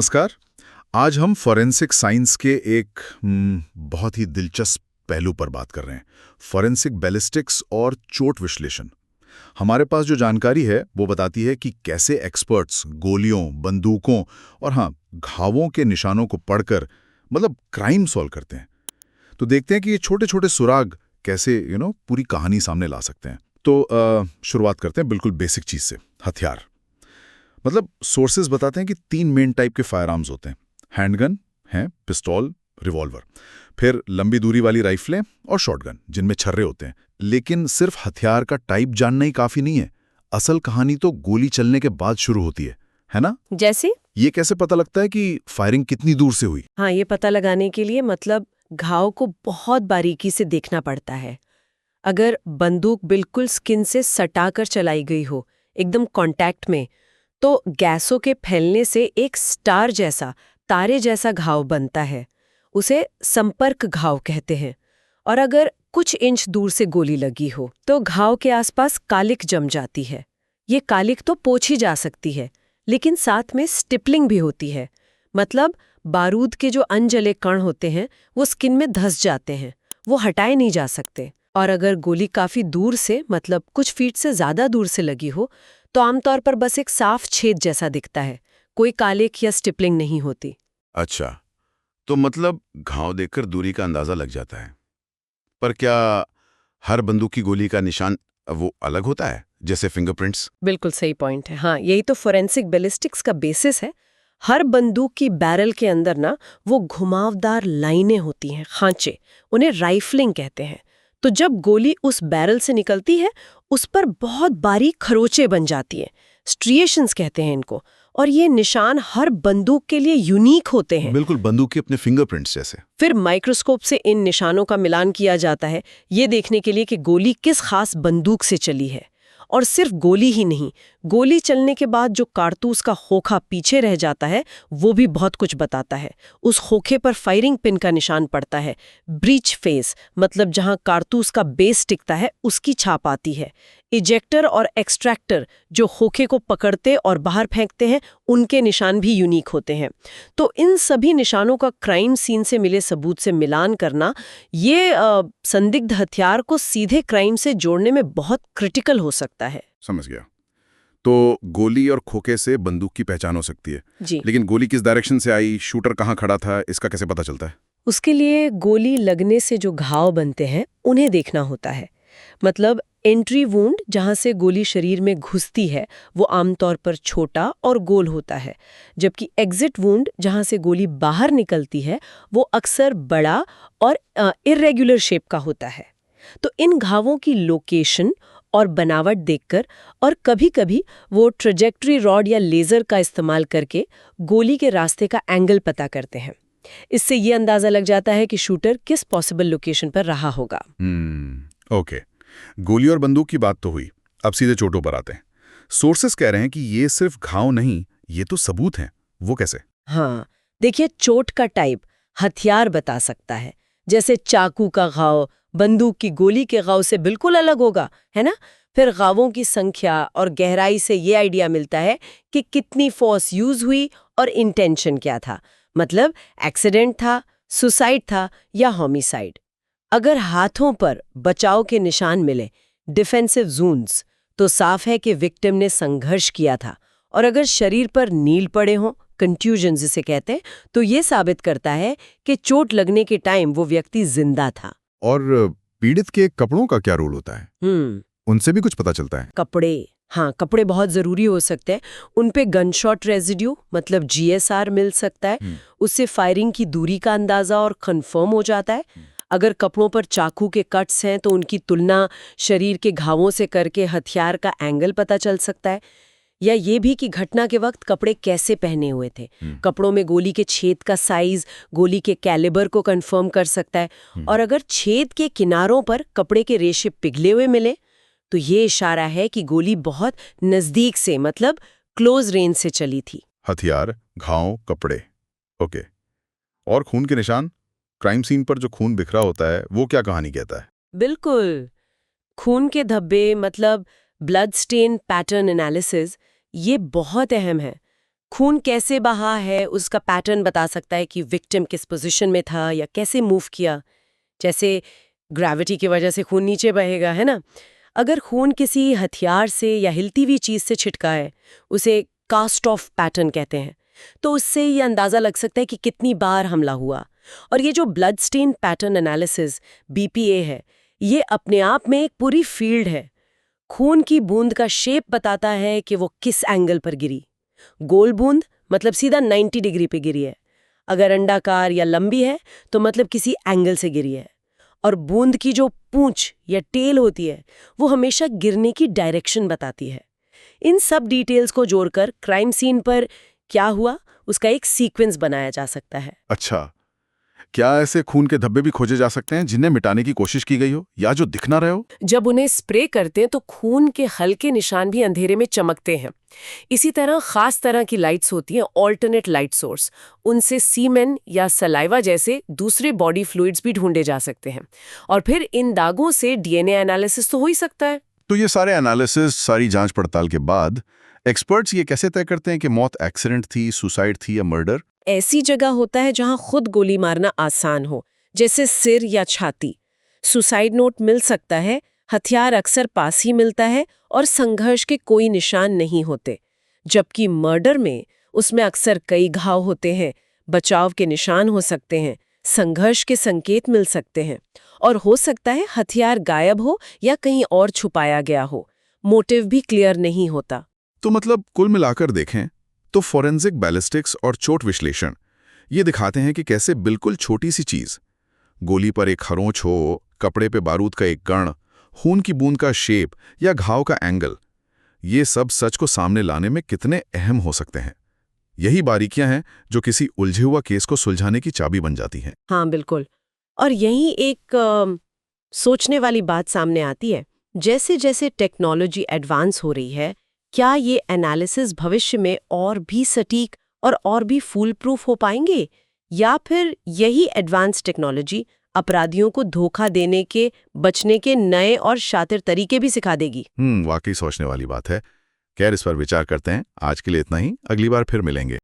नमस्कार। आज हम फॉरेंसिक साइंस के एक बहुत ही दिलचस्प पहलू पर बात कर रहे हैं। फॉरेंसिक बैलिस्टिक्स और चोट विश्लेषण। हमारे पास जो जानकारी है वो बताती है कि कैसे एक्सपर्ट्स गोलियों, बंदूकों और हाँ, घावों के निशानों को पढ़कर क्राइम सॉल्व करते हैं। तो देखते हैं कि ये छोटे छोटे सुराग कैसे पूरी कहानी सामने ला सकते हैं। तो शुरुआत करते हैं बिल्कुल बेसिक चीज से, हथियार। सोर्सेज बताते हैं कि 3 मेन टाइप के फायर आर्म्स होते हैं। हैंडगन हैं, पिस्तौल, रिवॉल्वर, फिर लंबी दूरी वाली राइफलें और शॉटगन जिनमें छर्रे होते हैं। लेकिन सिर्फ हथियार का टाइप जानना ही काफी नहीं है। असल कहानी तो गोली चलने के बाद शुरू होती है ना? जैसे ये कैसे पता लगता है कि फायरिंग कितनी दूर से हुई? हाँ, ये पता लगाने के लिए घाव को बहुत बारीकी से देखना पड़ता है। अगर बंदूक बिल्कुल स्किन से सटाकर चलाई गई हो, एकदम कांटेक्ट में, तो गैसों के फैलने से एक स्टार जैसा, तारे जैसा घाव बनता है। उसे संपर्क घाव कहते हैं। और अगर कुछ इंच दूर से गोली लगी हो तो घाव के आसपास कालिक जम जाती है। ये कालिक तो पोंछी जा सकती है, लेकिन साथ में स्टिपलिंग भी होती है। बारूद के जो अनजले कण होते हैं वो स्किन में धंस जाते हैं, वो हटाए नहीं जा सकते। और अगर गोली काफी दूर से, कुछ फीट से ज्यादा दूर से लगी हो, तो आमतौर पर बस एक साफ छेद जैसा दिखता है, कोई कालिक या स्टिपलिंग नहीं होती। अच्छा, तो घाव देखकर दूरी का अंदाजा लग जाता है। पर क्या हर बंदूक की गोली का निशान वो अलग होता है, जैसे फिंगरप्रिंट्स? बिल्कुल सही पॉइंट है। हाँ, यही तो फोरेंसिक बैलिस्टिक्स का बेसिस है। हर बंदूक की बैरल के अंदर वो घुमावदार लाइनें होती हैं, खांचे, उन्हें राइफलिंग कहते हैं। तो जब गोली उस बैरल से निकलती है, उस पर बहुत बारीक खरोंचे बन जाती हैं, स्ट्रिएशंस कहते हैं इनको। और ये निशान हर बंदूक के लिए यूनिक होते हैं, बिल्कुल बंदूक के अपने फिंगरप्रिंट्स जैसे। फिर माइक्रोस्कोप से इन निशानों का मिलान किया जाता है, ये देखने के लिए कि गोली किस खास बंदूक से चली है। और सिर्फ गोली ही नहीं, गोली चलने के बाद जो कारतूस का खोखा पीछे रह जाता है वो भी बहुत कुछ बताता है। उस खोखे पर फायरिंग पिन का निशान पड़ता है। ब्रीच फेस, जहां कारतूस का बेस टिकता है, उसकी छाप आती है। इजेक्टर और एक्सट्रैक्टर, जो खोखे को पकड़ते और बाहर फेंकते हैं, उनके निशान भी यूनिक होते हैं। तो इन सभी निशानों का क्राइम सीन से मिले सबूत से मिलान करना, ये संदिग्ध हथियार को सीधे क्राइम से जोड़ने में बहुत क्रिटिकल हो सकता है। समझ गया। तो गोली और खोखे से बंदूक की पहचान हो सकती है जी, लेकिन गोली किस डायरेक्शन से आई, शूटर कहाँ खड़ा था, इसका कैसे पता चलता है? उसके लिए गोली लगने से जो घाव बनते हैं उन्हें देखना होता है। एंट्री वुंड, जहां से गोली शरीर में घुसती है, वो आमतौर पर छोटा और गोल होता है, जबकि एग्जिट वुंड, जहां से गोली बाहर निकलती है, वो अक्सर बड़ा और इर्रेगुलर शेप का होता है। तो इन घावों की लोकेशन और बनावट देखकर, और कभी-कभी वो ट्रेजेक्टरी रॉड या लेजर का इस्तेमाल करके गोली के रास्ते का एंगल पता करते हैं। इससे ये अंदाजा लग जाता है कि शूटर किस पॉसिबल लोकेशन पर रहा होगा। ओके, गोली और बंदूक की बात तो हुई, अब सीधे चोटों पर आते हैं। सोर्सेस कह रहे हैं कि ये सिर्फ घाव नहीं, ये तो सबूत हैं। वो कैसे? हाँ, देखिए, चोट का टाइप हथियार बता सकता है। जैसे चाकू का घाव बंदूक की गोली के घाव से बिल्कुल अलग होगा, है ना? फिर घावों की संख्या और गहराई से ये आइडिया मिलता है कि कितनी फोर्स यूज हुई और इंटेंशन क्या था। एक्सीडेंट था, सुसाइड था या होमिसाइड। अगर हाथों पर बचाव के निशान मिले, डिफेंसिव जून्स, तो साफ है कि विक्टिम ने संघर्ष किया था। और अगर शरीर पर नील पड़े हों, कंट्यूजन जिसे कहते हैं, तो ये साबित करता है कि चोट लगने के टाइम वो व्यक्ति जिंदा था। और पीड़ित के कपड़ों का क्या रोल होता है? उनसे भी कुछ पता चलता है? कपड़े, हाँ, कपड़े बहुत जरूरी हो सकते हैं। उन पे गनशॉट रेजिड्यू, GSR मिल सकता है। उससे फायरिंग की दूरी का अंदाजा और कंफर्म हो जाता है। अगर कपड़ों पर चाकू के कट्स हैं तो उनकी तुलना शरीर के घावों से करके हथियार का एंगल पता चल सकता है। या ये भी कि घटना के वक्त कपड़े कैसे पहने हुए थे। कपड़ों में गोली के छेद का साइज गोली के कैलिबर को कंफर्म कर सकता है। और अगर छेद के किनारों पर कपड़े के रेशे पिघले हुए मिले, तो ये इशारा है कि गोली बहुत नजदीक से, क्लोज रेंज से चली थी। हथियार, घाव, कपड़े, ओके। और खून के निशान? क्राइम सीन पर जो खून बिखरा होता है वो क्या कहानी कहता है? बिल्कुल, खून के धब्बे, ब्लड स्टेन पैटर्न एनालिसिस, ये बहुत अहम है। खून कैसे बहा है उसका पैटर्न बता सकता है कि विक्टिम किस पोजीशन में था या कैसे मूव किया। जैसे ग्रेविटी की वजह से खून नीचे बहेगा, है ना। अगर खून किसी हथियार से या हिलती हुई चीज से छिटका है, उसे कास्ट ऑफ पैटर्न कहते हैं, तो उससे ये अंदाजा लग सकता है कि कितनी बार हमला हुआ। और ये जो blood stain pattern analysis BPA है, ये अपने आप में एक पूरी फील्ड है। खून की बूंद का शेप बताता है कि वो किस एंगल पर गिरी। गोल बूंद मतलब सीधा 90 डिग्री पे गिरी है। अगर अंडाकार या लंबी है तो मतलब किसी एंगल से गिरी है। और बूंद की जो पूंछ या टेल होती है, वो हमेशा गिरने की डायरेक्शन बताती है। इन सब डिटेल्स को जोड़कर क्राइम सीन पर क्या हुआ उसका एक सीक्वेंस बनाया जा सकता है। अच्छा, क्या ऐसे खून के धब्बे भी खोजे जा सकते हैं जिन्हें मिटाने की कोशिश की गई हो या जो दिख ना रहे हो? जब उन्हें स्प्रे करते हैं तो खून के हल्के निशान भी अंधेरे में चमकते हैं। इसी तरह खास तरह की लाइट्स होती हैं, ऑल्टरनेट लाइट सोर्स। उनसे सीमेन या सलाइवा जैसे दूसरे बॉडी फ्लूइड्स भी ढूंढे जा सकते हैं। और फिर इन दागों से DNA एनालिसिस तो हो ही सकता है। तो ये सारे एनालिसिस, सारी जांच पड़ताल के बाद एक्सपर्ट्स ये कैसे तय करते हैं कि मौत एक्सीडेंट थी, सुसाइड थी या मर्डर? ऐसी जगह होता है जहां खुद गोली मारना आसान हो, जैसे सिर या छाती। सुसाइड नोट मिल सकता है, हथियार अक्सर पास ही मिलता है और संघर्ष के कोई निशान नहीं होते। जबकि मर्डर में उसमें अक्सर कई घाव होते हैं, बचाव के निशान हो सकते हैं, संघर्ष के संकेत मिल सकते हैं और हो सकता है हथियार गायब हो या कहीं और छुपाया गया हो। मोटिव भी क्लियर नहीं होता। तो मतलब कुल मिलाकर देखें तो फोरेंसिक बैलिस्टिक्स और चोट विश्लेषण ये दिखाते हैं कि कैसे बिल्कुल छोटी सी चीज, गोली पर एक खरोंच हो, कपड़े पे बारूद का एक कण, खून की बूंद का शेप या घाव का एंगल, ये सब सच को सामने लाने में कितने अहम हो सकते हैं। यही बारीकियां हैं जो किसी उलझे हुआ केस को सुलझाने की चाबी बन जाती हैं। हाँ, बिल्कुल। और यही एक सोचने वाली बात सामने आती है। जैसे जैसे टेक्नोलॉजी एडवांस हो रही है, क्या ये एनालिसिस भविष्य में और भी सटीक और भी फूल प्रूफ हो पाएंगे, या फिर यही एडवांस टेक्नोलॉजी अपराधियों को धोखा देने के, बचने के नए और शातिर तरीके भी सिखा देगी? वाकई सोचने वाली बात है। खैर, इस पर विचार करते हैं। आज के लिए इतना ही, अगली बार फिर मिलेंगे।